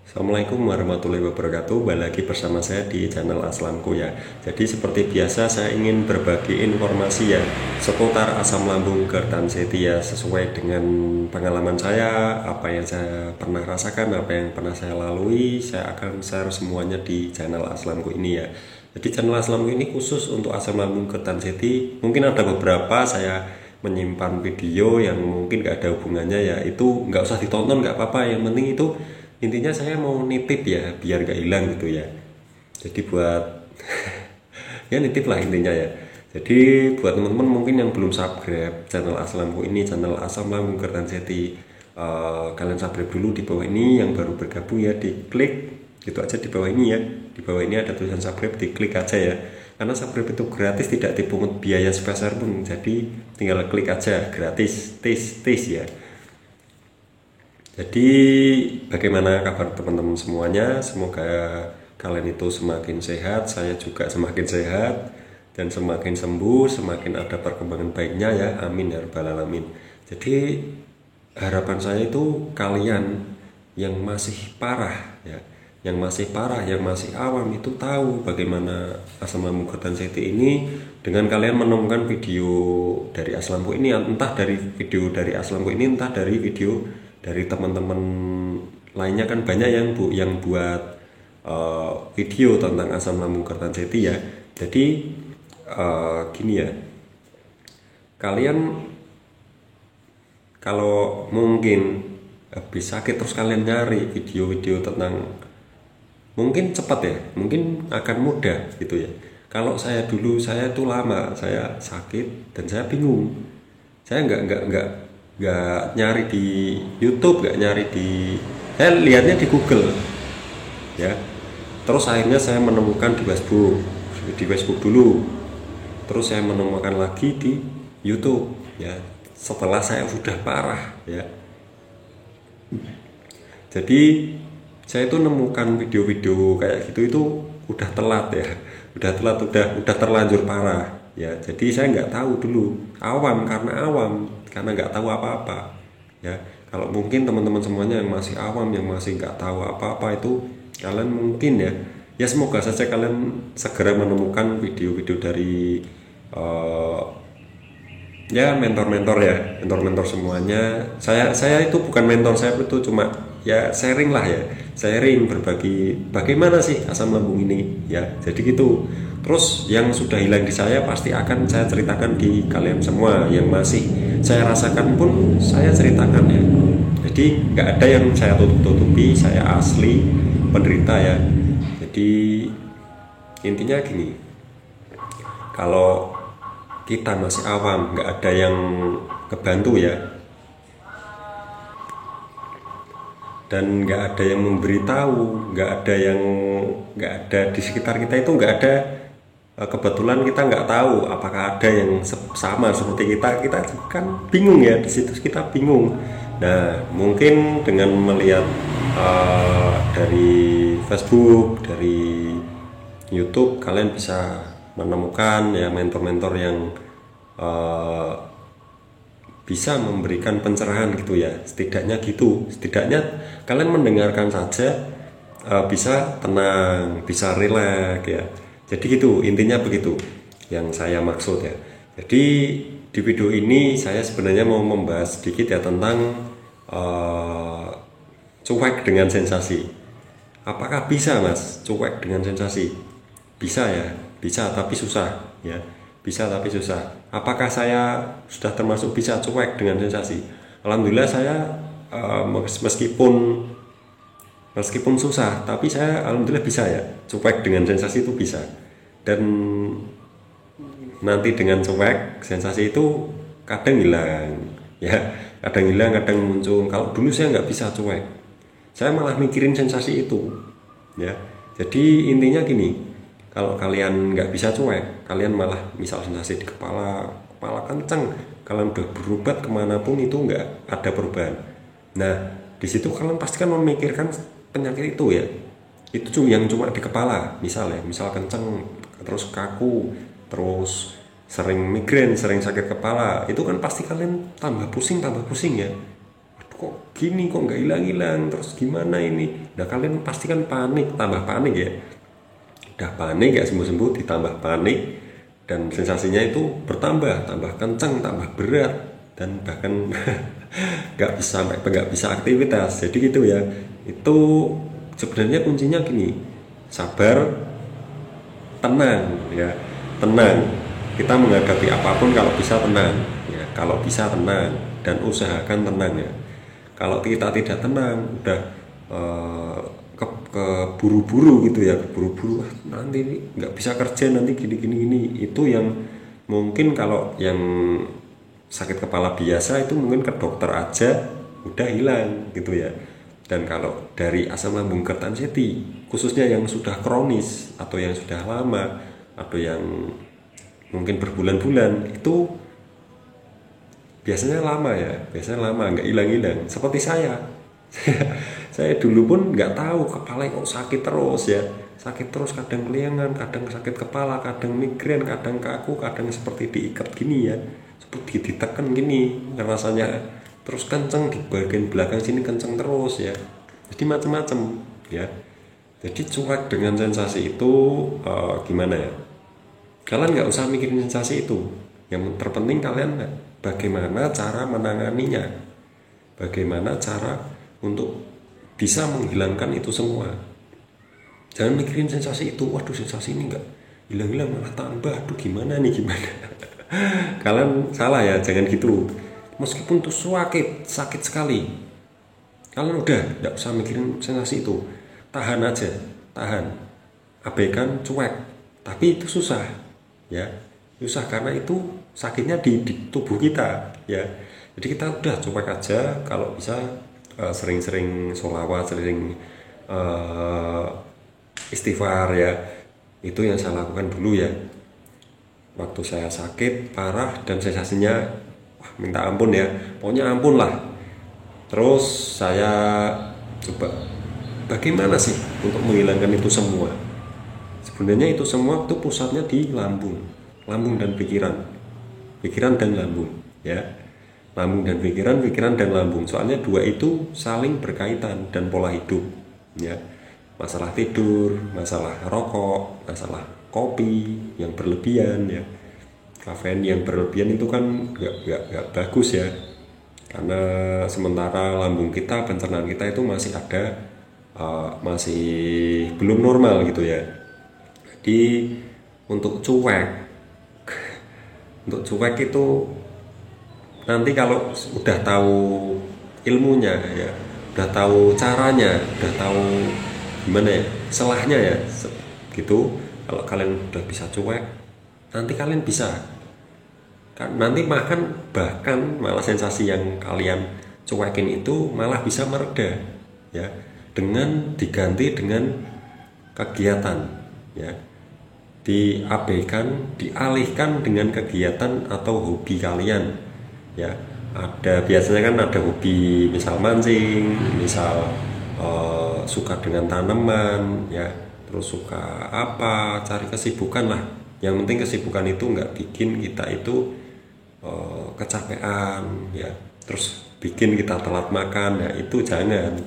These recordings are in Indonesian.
Assalamualaikum warahmatullahi wabarakatuh. Kembali lagi bersama saya di channel Aslamku ya. Jadi seperti biasa saya ingin berbagi informasi ya seputar asam lambung Kertanseti ya, sesuai dengan pengalaman saya, apa yang saya pernah rasakan, apa yang pernah saya lalui. Saya akan share semuanya di channel Aslamku ini ya. Jadi channel Aslamku ini khusus untuk asam lambung Kertanseti. Mungkin ada beberapa saya menyimpan video yang mungkin gak ada hubungannya ya, itu nggak usah ditonton, nggak apa-apa. Yang penting itu intinya saya mau nitip ya, biar gak hilang gitu ya. Jadi buat ya nitip lah intinya ya. Jadi buat teman-teman mungkin yang belum subscribe channel Aslamku ini, channel Asam Lambung Kertanseti, kalian subscribe dulu di bawah ini. Yang baru bergabung ya diklik gitu aja di bawah ini ya. Di bawah ini ada tulisan subscribe, diklik aja ya. Karena subscribe itu gratis, tidak dipungut biaya sebesar pun. Jadi tinggal klik aja, gratis, tis ya. Jadi bagaimana kabar teman-teman semuanya? Semoga kalian itu semakin sehat, saya juga semakin sehat dan semakin sembuh, semakin ada perkembangan baiknya ya. Amin ya rabbal alamin. Jadi harapan saya itu kalian yang masih parah ya, yang masih parah, yang masih awam itu tahu bagaimana asam lambung Kertanseti ini dengan kalian menemukan video dari Aslamku ini, entah dari video dari Aslamku ini, entah dari video dari teman-teman lainnya. Kan banyak yang buat video tentang asam lambung Kertanseti ya. Jadi gini ya, kalian kalau mungkin habis sakit terus kalian nyari video-video tentang, mungkin cepat ya, mungkin akan mudah gitu ya. Kalau saya dulu, saya tuh lama saya sakit dan saya bingung. Saya nggak nyari di YouTube, nggak nyari di, saya lihatnya di Google ya. Terus akhirnya saya menemukan di Facebook dulu, terus saya menemukan lagi di YouTube ya, setelah saya sudah parah ya. Jadi saya itu nemukan video-video kayak gitu itu udah telat ya, udah terlanjur parah ya. Jadi saya nggak tahu dulu, awam, karena nggak tahu apa-apa ya. Kalau mungkin teman-teman semuanya yang masih awam, yang masih nggak tahu apa-apa itu, kalian mungkin ya semoga saja kalian segera menemukan video-video dari ya mentor-mentor semuanya. Saya itu bukan mentor, saya itu cuma ya sharing lah ya, sharing, berbagi bagaimana sih asam lambung ini ya. Jadi gitu. Terus yang sudah hilang di saya pasti akan saya ceritakan di kalian semua. Yang masih saya rasakan pun saya ceritakan ya. Jadi nggak ada yang saya tutup-tutupi, saya asli penderita ya. Jadi intinya gini, kalau kita masih awam, nggak ada yang kebantu ya, dan nggak ada yang memberitahu, nggak ada di sekitar kita itu, nggak ada. Kebetulan kita nggak tahu apakah ada yang sama seperti kita kan bingung ya, di situ kita bingung. Nah mungkin dengan melihat dari Facebook, dari YouTube, kalian bisa menemukan ya mentor-mentor yang bisa memberikan pencerahan gitu ya. Setidaknya kalian mendengarkan saja bisa tenang, bisa rileks ya. Jadi gitu, intinya begitu yang saya maksud ya. Jadi di video ini saya sebenarnya mau membahas sedikit ya tentang cuek dengan sensasi. Apakah bisa mas cuek dengan sensasi? Bisa ya, bisa tapi susah ya. Bisa tapi susah. Apakah saya sudah termasuk bisa cuek dengan sensasi? Alhamdulillah saya meskipun susah, tapi saya alhamdulillah bisa ya, cuek dengan sensasi itu bisa. Dan nanti dengan cuek, sensasi itu kadang hilang ya, kadang muncul. Kalau dulu saya nggak bisa cuek, saya malah mikirin sensasi itu ya. Jadi intinya gini, kalau kalian nggak bisa cuek, kalian malah misal sensasi di kepala kencang, kalian udah berobat kemanapun itu nggak ada perubahan. Nah di situ kalian pasti kan memikirkan penyakit itu ya, itu yang cuma di kepala, misal kenceng, terus kaku, terus sering migrain, sering sakit kepala, itu kan pasti kalian tambah pusing ya. kok gini, kok nggak hilang-hilang, terus gimana ini. Nah kalian pasti kan panik, tambah panik ya, udah panik gak sembuh-sembuh ditambah panik, dan sensasinya itu bertambah, tambah kencang, tambah berat, dan bahkan nggak bisa aktivitas. Jadi gitu ya. Itu sebenarnya kuncinya gini, sabar, tenang ya, tenang. Kita menghadapi apapun kalau bisa tenang ya, kalau bisa tenang dan usahakan tenang ya. Kalau kita tidak tenang, udah keburu-buru gitu ya, keburu-buru nanti nggak bisa kerja, nanti gini, itu yang mungkin kalau yang sakit kepala biasa itu mungkin ke dokter aja udah hilang gitu ya. Dan kalau dari asam lambung Kertanseti, khususnya yang sudah kronis atau yang sudah lama atau yang mungkin berbulan-bulan, itu biasanya lama ya, biasanya lama nggak hilang-hilang. Seperti saya saya dulu pun nggak tahu kepala kok sakit terus ya, sakit terus, kadang keliangan, kadang sakit kepala, kadang migrain, kadang kaku, kadang seperti diikat gini ya, seperti ditekan gini rasanya, terus kenceng di bagian belakang sini, kenceng terus ya. Jadi macam-macam ya. Jadi cuek dengan sensasi itu gimana ya, kalian nggak usah mikirin sensasi itu. Yang terpenting kalian bagaimana cara menanganinya, bagaimana cara untuk bisa menghilangkan itu semua. Jangan mikirin sensasi itu, waduh sensasi ini nggak hilang-hilang malah tambah, aduh gimana nih, gimana. Kalian salah ya, jangan gitu. Meskipun tuh sakit sekali, kalian udah nggak usah mikirin sensasi itu, tahan aja, tahan, abaikan, cuek. Tapi itu susah ya, susah karena itu sakitnya di tubuh kita ya. Jadi kita udah cuek aja, kalau bisa sering-sering sholawat, sering istighfar ya. Itu yang saya lakukan dulu ya, waktu saya sakit parah dan sensasinya minta ampun ya, pokoknya ampun lah. Terus saya coba bagaimana sih untuk menghilangkan itu semua. Sebenarnya itu semua itu pusatnya di lambung dan pikiran dan lambung ya. Lambung dan pikiran dan lambung. Soalnya dua itu saling berkaitan, dan pola hidup ya. Masalah tidur, masalah rokok, masalah kopi yang berlebihan ya. Kafein yang berlebihan itu kan nggak bagus ya. Karena sementara lambung kita, pencernaan kita itu masih ada masih belum normal gitu ya. Jadi untuk cuek itu nanti kalau udah tahu ilmunya ya, udah tahu caranya, udah tahu gimana ya selahnya ya gitu. Kalau kalian udah bisa cuek, nanti kalian bisa nanti bahkan malah sensasi yang kalian cuekin itu malah bisa mereda ya, dengan diganti dengan kegiatan ya, dialihkan dengan kegiatan atau hobi kalian ya. Biasanya kan ada hobi, misal mancing, misal suka dengan tanaman ya, terus suka apa, cari kesibukan lah. Yang penting kesibukan itu nggak bikin kita itu kecapean ya, terus bikin kita telat makan ya, itu jangan.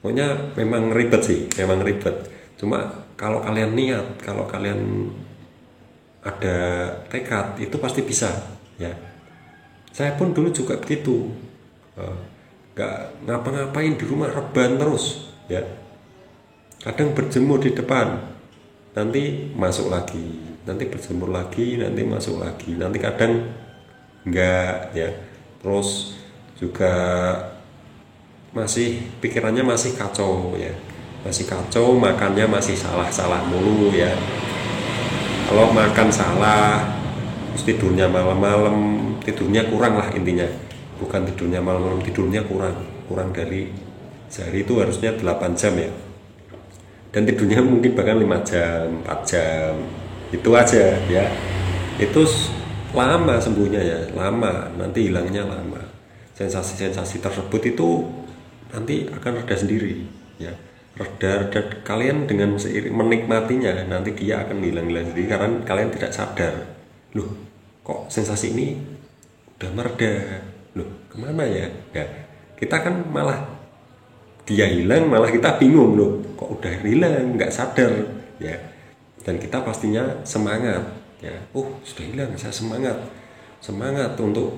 Pokoknya memang ribet sih, memang ribet. Cuma kalau kalian niat, kalau kalian ada tekad, itu pasti bisa ya. Saya pun dulu juga begitu, nggak ngapa-ngapain di rumah, rebahan terus ya. Kadang berjemur di depan, nanti masuk lagi, nanti berjemur lagi, nanti masuk lagi, nanti kadang enggak ya. Terus juga masih pikirannya masih kacau ya, masih kacau, makannya masih salah mulu ya. Kalau makan salah, terus tidurnya malam-malam, tidurnya kurang lah intinya. Bukan tidurnya malam-malam, tidurnya kurang dari sehari itu harusnya 8 jam ya, dan tidurnya mungkin bahkan 5 jam, 4 jam, itu aja ya. Itu lama sembuhnya ya, lama, nanti hilangnya lama. Sensasi-sensasi tersebut itu nanti akan reda sendiri ya, reda kalian dengan seiring menikmatinya, nanti dia akan hilang sendiri karena kalian tidak sadar, loh kok sensasi ini udah mereda, loh kemana ya, kita kan malah dia hilang, malah kita bingung loh, kok udah hilang, nggak sadar ya. Dan kita pastinya semangat ya, sudah hilang, saya semangat untuk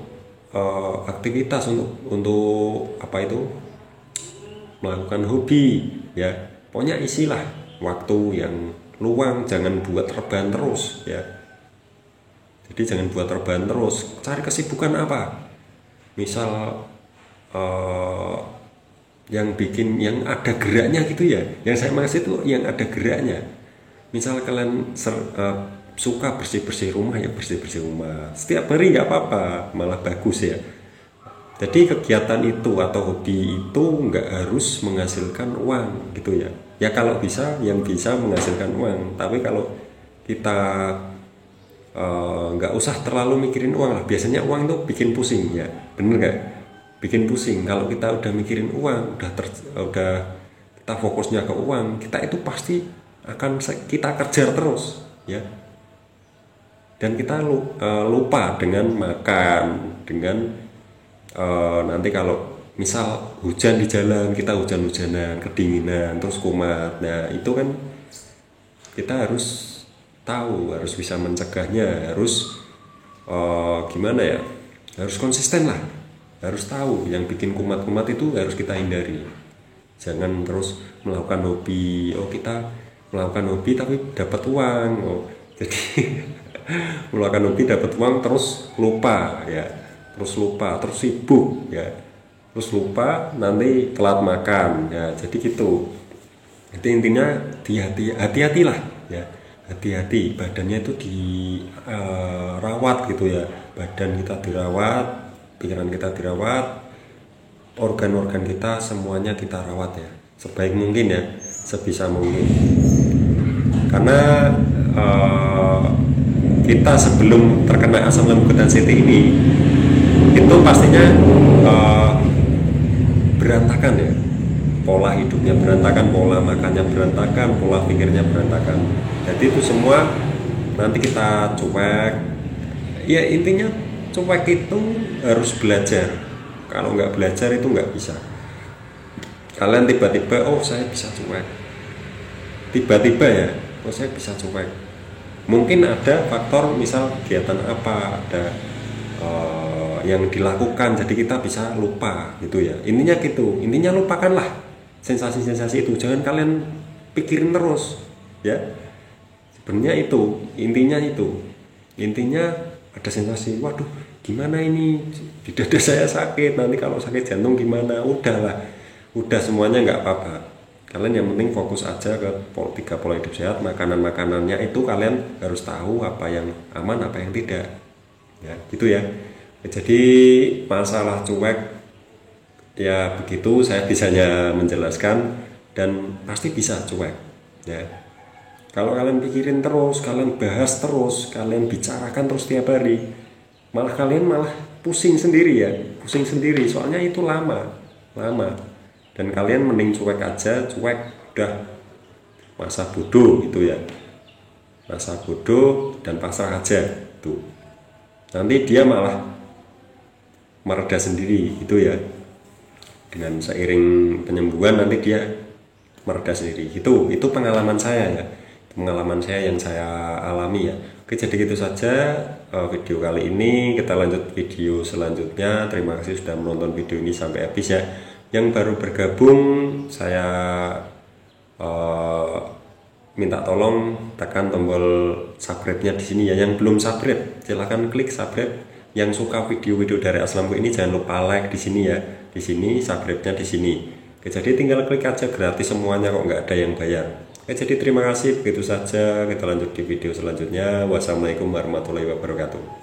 aktivitas, untuk apa itu, melakukan hobi ya. Pokoknya isilah waktu yang luang, jangan buat rebahan terus ya. Jadi jangan buat rebahan terus, cari kesibukan apa, misal yang bikin, yang ada geraknya gitu ya. Yang saya maksud itu yang ada geraknya. Misal kalian suka bersih-bersih rumah, ya bersih-bersih rumah setiap hari, nggak apa-apa, malah bagus ya. Jadi kegiatan itu atau hobi itu nggak harus menghasilkan uang gitu ya. Ya kalau bisa, yang bisa menghasilkan uang. Tapi kalau kita nggak usah terlalu mikirin uang lah. Biasanya uang itu bikin pusing ya, bener nggak? Bikin pusing. Kalau kita udah mikirin uang, udah kita fokusnya ke uang, kita itu pasti akan kita kejar terus ya. Dan kita lupa dengan makan, dengan nanti kalau misal hujan di jalan, kita hujan-hujanan, kedinginan, terus kumat. Nah itu kan kita harus tahu, harus bisa mencegahnya, harus gimana ya, harus konsisten lah, harus tahu yang bikin kumat-kumat itu harus kita hindari. Jangan terus melakukan hobi, kita melakukan hobi tapi dapat uang, jadi melakukan hobi dapat uang terus lupa ya, terus sibuk ya, terus lupa, nanti telat makan ya. Jadi gitu. Jadi intinya hati-hatilah ya, hati-hati, badannya itu dirawat gitu ya. Badan kita dirawat, pikiran kita dirawat, organ-organ kita semuanya kita rawat ya, sebaik mungkin ya, sebisa mungkin. Karena kita sebelum terkena asam lambung ketan city ini itu pastinya berantakan ya, pola hidupnya berantakan, pola makannya berantakan, pola pikirnya berantakan. Jadi itu semua nanti kita cuek ya. Intinya cuek itu harus belajar. Kalau nggak belajar itu nggak bisa. Kalian tiba-tiba saya bisa cuek, tiba-tiba ya saya bisa cuek. Mungkin ada faktor, misal kegiatan apa, ada yang dilakukan, jadi kita bisa lupa gitu ya. Intinya gitu, intinya lupakanlah sensasi-sensasi itu, jangan kalian pikirin terus ya. Sebenarnya itu intinya ada sensasi, waduh gimana ini di dada saya sakit, nanti kalau sakit jantung gimana. Udah semuanya nggak apa-apa. Kalian yang penting fokus aja ke 3 pola hidup sehat. Makanannya itu kalian harus tahu apa yang aman, apa yang tidak ya, gitu ya. Jadi masalah cuek ya begitu saya bisanya menjelaskan, dan pasti bisa cuek ya. Kalau kalian pikirin terus, kalian bahas terus, kalian bicarakan terus tiap hari, kalian malah pusing sendiri ya, soalnya itu lama. Dan kalian mending cuek aja, udah masa bodoh gitu ya, masa bodoh dan pasrah aja tuh. Nanti dia malah mereda sendiri gitu ya, dengan seiring penyembuhan nanti dia mereda sendiri. Itu pengalaman saya ya, pengalaman saya yang saya alami ya. Oke, jadi gitu saja video kali ini. Kita lanjut video selanjutnya. Terima kasih sudah menonton video ini sampai habis ya. Yang baru bergabung, saya minta tolong tekan tombol subscribe-nya di sini ya. Yang belum subscribe, silahkan klik subscribe. Yang suka video-video dari Aslamku ini jangan lupa like di sini ya. Di sini subscribe-nya di sini. Oke, jadi tinggal klik aja, gratis semuanya kok, nggak ada yang bayar. Oke, jadi terima kasih, begitu saja. Kita lanjut di video selanjutnya. Wassalamualaikum warahmatullahi wabarakatuh.